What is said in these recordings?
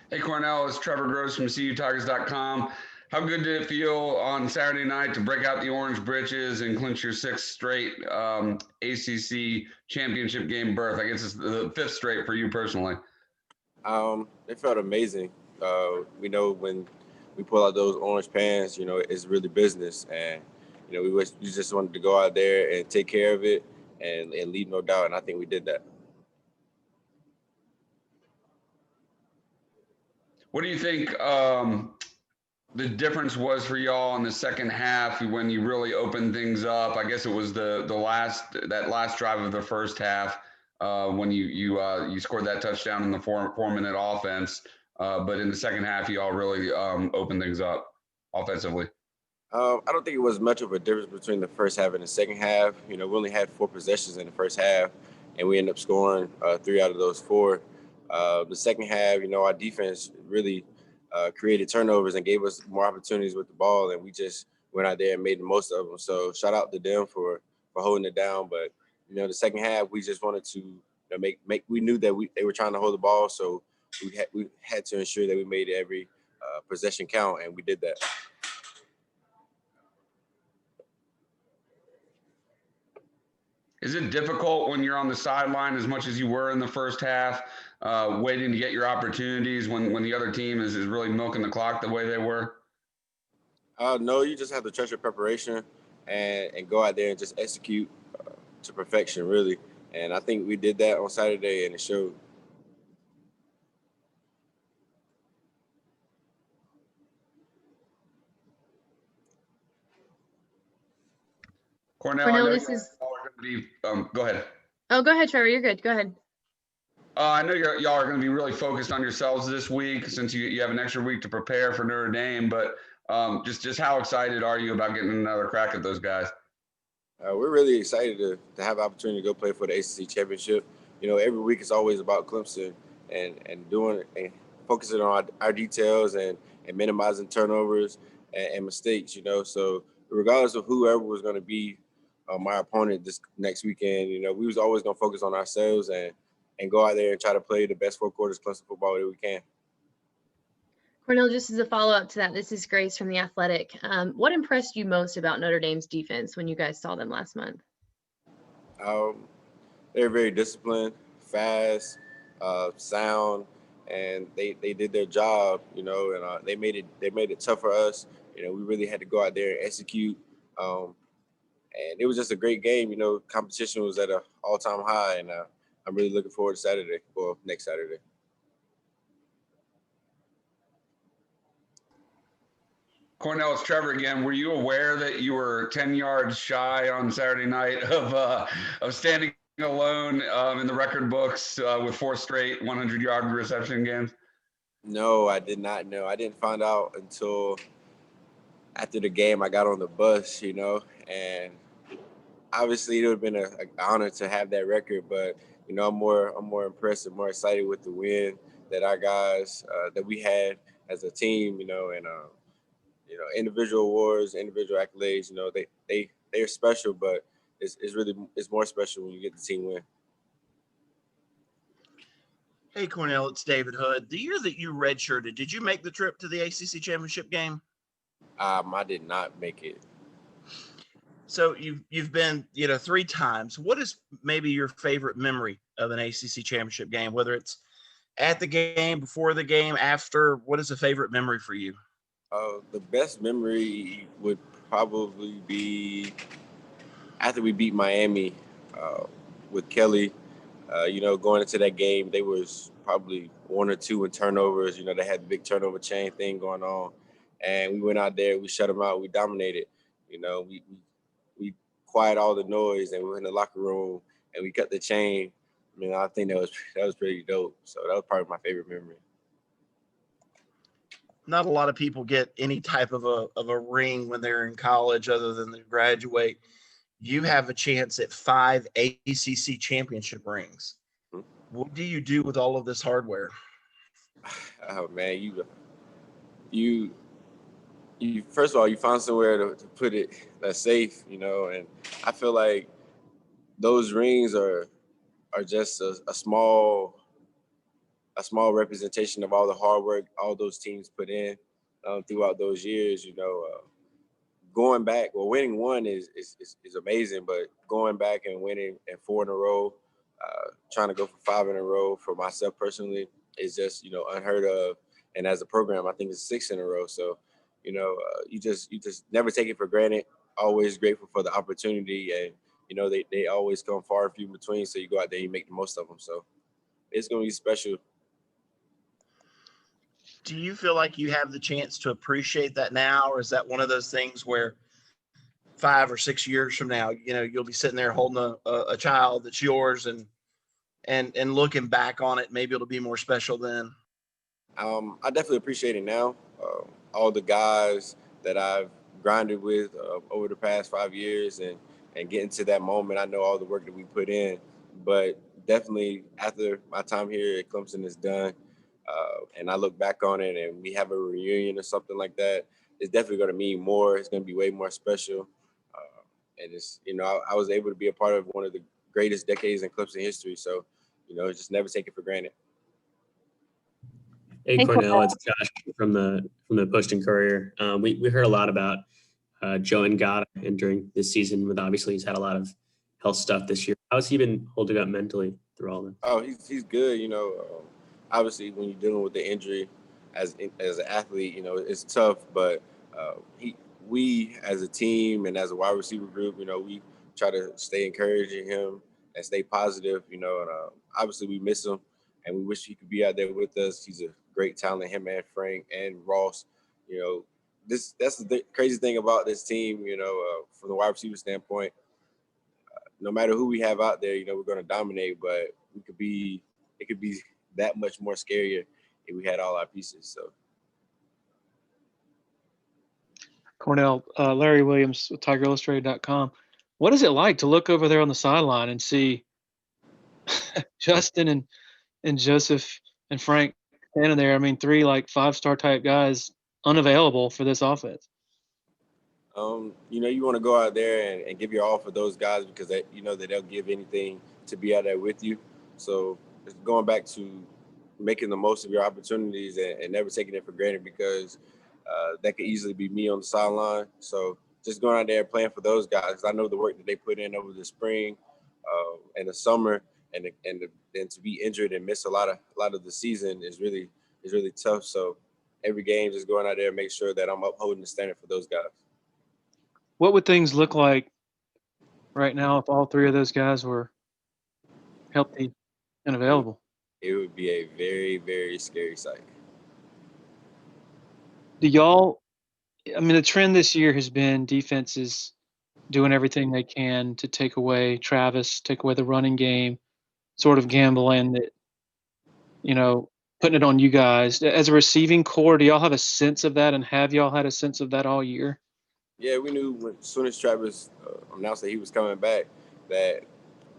Hey, Cornell, it's Trevor Gross from CUTigers.com. How good did it feel on Saturday night to break out the orange breeches and clinch your sixth straight ACC championship game berth? I guess it's the fifth straight for you personally. It felt amazing. We know when we pull out those orange pants, it's really business, and we just wanted to go out there and take care of it and leave no doubt, and I think we did that. What do you think the difference was for y'all in the second half when you really opened things up? I guess it was the last drive of the first half when you scored that touchdown in the 4 minute offense. But in the second half, you all really opened things up offensively. I don't think it was much of a difference between the first half and the second half. We only had 4 possessions in the first half, and we ended up scoring 3 out of those 4. The second half, our defense really created turnovers and gave us more opportunities with the ball, and we just went out there and made the most of them. So shout out to them for holding it down. But the second half, we just wanted to make. We knew that they were trying to hold the ball, so we had to ensure that we made every possession count, and we did that. Is it difficult when you're on the sideline as much as you were in the first half, waiting to get your opportunities when the other team is really milking the clock the way they were? No, you just have to trust your preparation and go out there and just execute to perfection, really. And I think we did that on Saturday, and it showed. Cornell, I Cornell, know this y'all is. are going to be. Go ahead. Oh, go ahead, Trevor. You're good. Go ahead. I know y'all are going to be really focused on yourselves this week since you have an extra week to prepare for Notre Dame. But just how excited are you about getting another crack at those guys? We're really excited to have the opportunity to go play for the ACC championship. Every week it's always about Clemson and doing and focusing on our details and minimizing turnovers and mistakes. So regardless of whoever was going to be my opponent this next weekend, we was always going to focus on ourselves and go out there and try to play the best 4 quarters Clemson football that we can. Cornell, just as a follow-up to that, this is Grace from The Athletic. What impressed you most about Notre Dame's defense when you guys saw them last month? Um, they're very disciplined, fast, sound, and they did their job, and they made it tough for us. We really had to go out there and execute, and it was just a great game. Competition was at an all-time high, and I'm really looking forward to Saturday, or next Saturday. Cornell, it's Trevor again. Were you aware that you were 10 yards shy on Saturday night of standing alone in the record books with 4 straight 100-yard reception games? No, I did not know. I didn't find out until after the game. I got on the bus, and obviously it would have been an honor to have that record, but I'm more impressed and more excited with the win that our guys that we had as a team, and individual awards, individual accolades. They're special, but it's more special when you get the team win. Hey, Cornell, it's David Hood. The year that you redshirted, did you make the trip to the ACC championship game? I did not make it. So you've been 3 times. What is maybe your favorite memory of an ACC championship game? Whether it's at the game, before the game, after. What is a favorite memory for you? The best memory would probably be after we beat Miami uh, with Kelly. Going into that game, they was probably 1 or 2 in turnovers. They had the big turnover chain thing going on, and we went out there, we shut them out, we dominated. We quiet all the noise, and we were in the locker room, and we cut the chain. I think that was pretty dope. So that was probably my favorite memory. Not a lot of people get any type of a ring when they're in college other than they graduate. You have a chance at 5 ACC championship rings. Hmm? What do you do with all of this hardware? Oh man, you you first of all, you find somewhere to put it that's safe, and I feel like those rings are just a small a small representation of all the hard work all those teams put in throughout those years. Going back, well, winning one is amazing, but going back and winning and 4 in a row, trying to go for 5 in a row for myself personally is just unheard of. And as a program, I think it's 6 in a row. So, you just never take it for granted. Always grateful for the opportunity, and they always come far and few between. So you go out there, you make the most of them. So it's gonna be special. Do you feel like you have the chance to appreciate that now, or is that one of those things where 5 or 6 years from now, you'll be sitting there holding a child that's yours and looking back on it, maybe it'll be more special then? I definitely appreciate it now. All the guys that I've grinded with over the past 5 years and getting to that moment, I know all the work that we put in, but definitely after my time here at Clemson is done, and I look back on it and we have a reunion or something like that, it's definitely going to mean more. It's going to be way more special. And it's, I was able to be a part of one of the greatest decades in Clemson history. So, just never take it for granted. Hey, Cornell, it's Josh from the Post and Courier. We heard a lot about Joe Ngata entering this season, with obviously he's had a lot of health stuff this year. How's he been holding up mentally through all this? Oh, he's good. Obviously when you're dealing with the injury as an athlete, it's tough. But we as a team and as a wide receiver group, we try to stay encouraging him and stay positive. And obviously we miss him, and we wish he could be out there with us. He's a great talent, him and Frank and Ross. That's the crazy thing about this team. From the wide receiver standpoint, no matter who we have out there, we're going to dominate. But it could be that much more scarier if we had all our pieces. So, Cornell, Larry Williams with TigerIllustrated.com. What is it like to look over there on the sideline and see Justin and Joseph and Frank standing there? I mean, 3 5-star type guys unavailable for this offense. You want to go out there and give your all for those guys, because that they'll give anything to be out there with you. So it's going back to making the most of your opportunities and never taking it for granted, because that could easily be me on the sideline. So just going out there and playing for those guys. I know the work that they put in over the spring and the summer, and to be injured and miss a lot of the season is really tough. So every game, just going out there and make sure that I'm upholding the standard for those guys. What would things look like right now if all 3 of those guys were healthy and available? It would be a very, very scary sight. Do y'all – I mean, the trend this year has been defenses doing everything they can to take away Travis, take away the running game, sort of gambling that, putting it on you guys. As a receiving core, do y'all have a sense of that, and have y'all had a sense of that all year? Yeah, we knew as soon as Travis announced that he was coming back that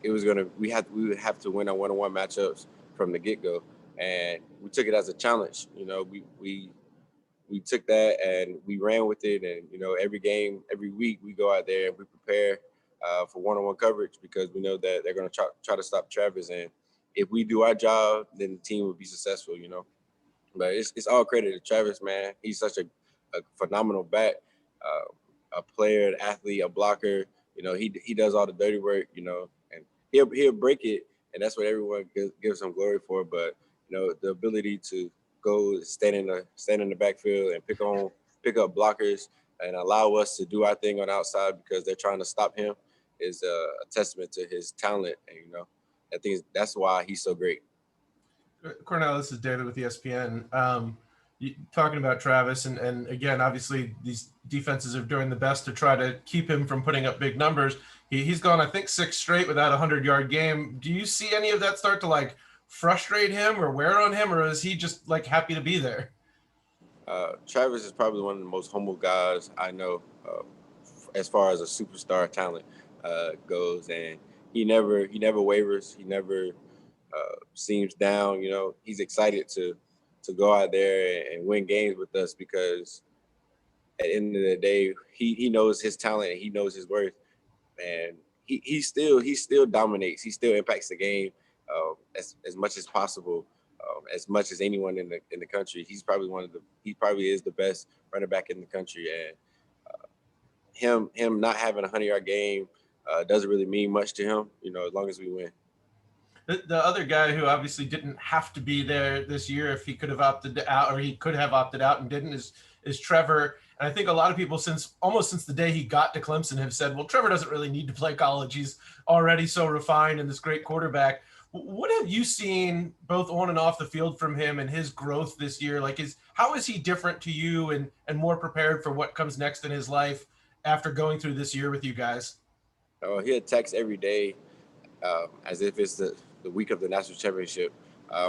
it was we would have to win our one-on-one matchups from the get-go, and we took it as a challenge. We took that and we ran with it, and every game, every week we go out there and we prepare for one-on-one coverage, because we know that they're going to try to stop Travis, and if we do our job, then the team will be successful. But it's all credit to Travis, man. He's such a phenomenal back. A player, an athlete, a blocker. He does all the dirty work. And he'll break it, and that's what everyone gives him glory for. But the ability to go stand in the backfield and pick up blockers and allow us to do our thing on the outside because they're trying to stop him is a testament to his talent. And I think that's why he's so great. Cornell, this is David with ESPN. Talking about Travis, and again, obviously these defenses are doing the best to try to keep him from putting up big numbers. He's gone, I think, 6 straight without a 100-yard game. Do you see any of that start to frustrate him or wear on him, or is he just happy to be there? Travis is probably one of the most humble guys I know as far as a superstar talent goes, and he never wavers. He never seems down. He's excited to go out there and win games with us, because at the end of the day, he knows his talent and he knows his worth, and he still dominates. He still impacts the game as much as possible as much as anyone in the country. He probably is the best running back in the country, and him not having a 100-yard game doesn't really mean much to him, as long as we win. The other guy who obviously didn't have to be there this year if he could have opted out, or he could have opted out and didn't, is Trevor. And I think a lot of people almost since the day he got to Clemson have said, well, Trevor doesn't really need to play college. He's already so refined and this great quarterback. What have you seen both on and off the field from him and his growth this year? Like, how is he different to you and more prepared for what comes next in his life after going through this year with you guys? He attacks every day as if it's the week of the national championship.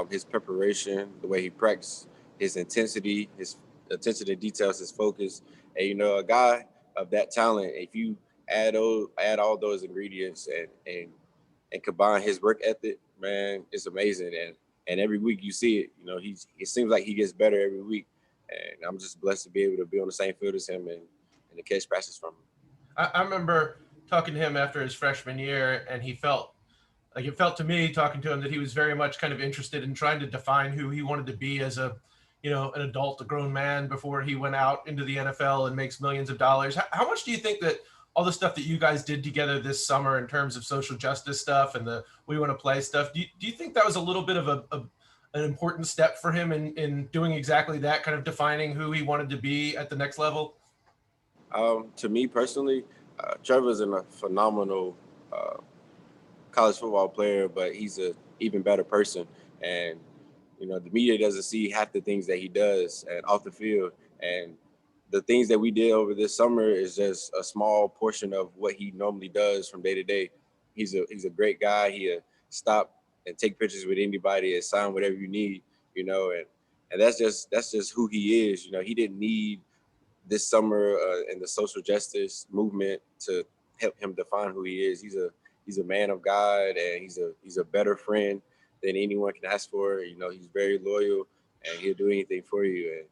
His preparation, the way he practices, his intensity, his attention to details, his focus. And, a guy of that talent, if you add all those ingredients and combine his work ethic, man, it's amazing. And every week you see it, it seems like he gets better every week. And I'm just blessed to be able to be on the same field as him and to catch passes from him. I remember talking to him after his freshman year, and it felt to me talking to him that he was very much kind of interested in trying to define who he wanted to be as an adult, a grown man before he went out into the NFL and makes millions of dollars. How much do you think that all the stuff that you guys did together this summer in terms of social justice stuff and the We Want to Play stuff, do you think that was a little bit of an important step for him in doing exactly that, kind of defining who he wanted to be at the next level? To me personally, Trevor's a phenomenal college football player, but he's an even better person. And, the media doesn't see half the things that he does and off the field. And the things that we did over this summer is just a small portion of what he normally does from day to day. He's a great guy. He'll stop and take pictures with anybody and sign whatever you need, and that's just who he is. He didn't need this summer and the social justice movement to help him define who he is. He's a man of God, and he's a better friend than anyone can ask for. He's very loyal, and he'll do anything for you.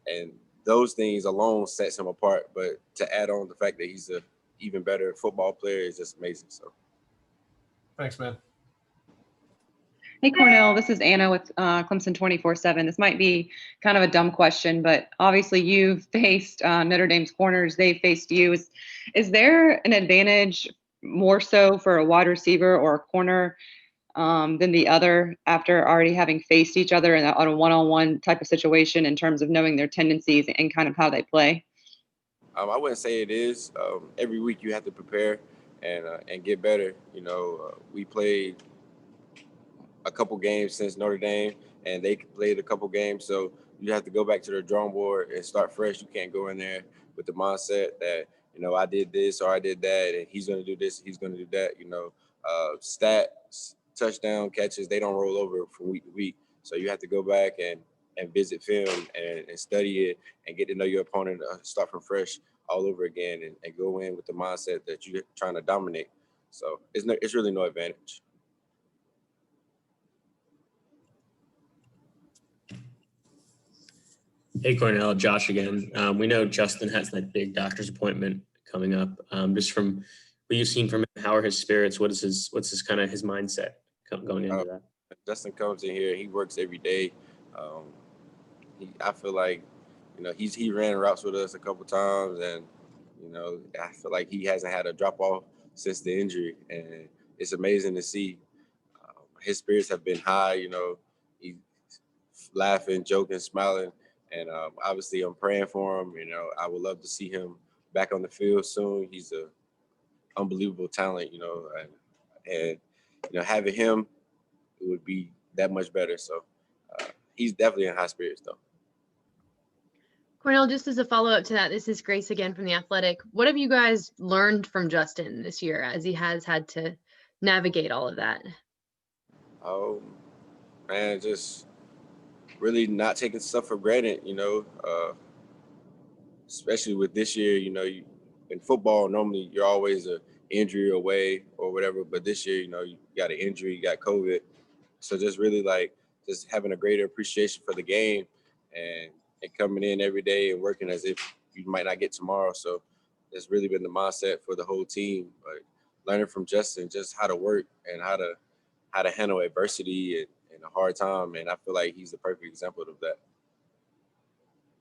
And those things alone sets him apart. But to add on the fact that he's a even better football player is just amazing. So, thanks, man. Hey, Cornell, this is Anna with Clemson 24/7. This might be kind of a dumb question, but obviously you've faced Notre Dame's corners. They've faced you. Is there an advantage more so for a wide receiver or a corner than the other after already having faced each other on a one-on-one type of situation in terms of knowing their tendencies and kind of how they play? I wouldn't say it is. Every week you have to prepare and get better. We played a couple games since Notre Dame, and they played a couple games. So you have to go back to the drawing board and start fresh. You can't go in there with the mindset that, I did this or I did that, and he's going to do this, he's going to do that. Stats, touchdown catches, they don't roll over from week to week. So you have to go back and visit film and study it and get to know your opponent, start from fresh all over again and go in with the mindset that you're trying to dominate. So it's really no advantage. Hey, Cornell, Josh again. We know Justin has that big doctor's appointment coming up. Just from what you've seen from him, how are his spirits? What's his kind of his mindset going into that? Justin comes in here. He works every day. I feel like, he ran routes with us a couple times, and I feel like he hasn't had a drop off since the injury, and it's amazing to see. His spirits have been high. He's laughing, joking, smiling. And obviously, I'm praying for him. I would love to see him back on the field soon. He's an unbelievable talent, and having him, it would be that much better. So he's definitely in high spirits, though. Cornell, just as a follow-up to that, this is Grace again from The Athletic. What have you guys learned from Justin this year as he has had to navigate all of that? Oh, man, just really not taking stuff for granted, especially with this year. In football, normally you're always an injury away or whatever, but this year, you got an injury, you got COVID. So just really just having a greater appreciation for the game and coming in every day and working as if you might not get tomorrow. So it's really been the mindset for the whole team. But learning from Justin just how to work and how to handle adversity and in a hard time, and I feel like he's the perfect example of that.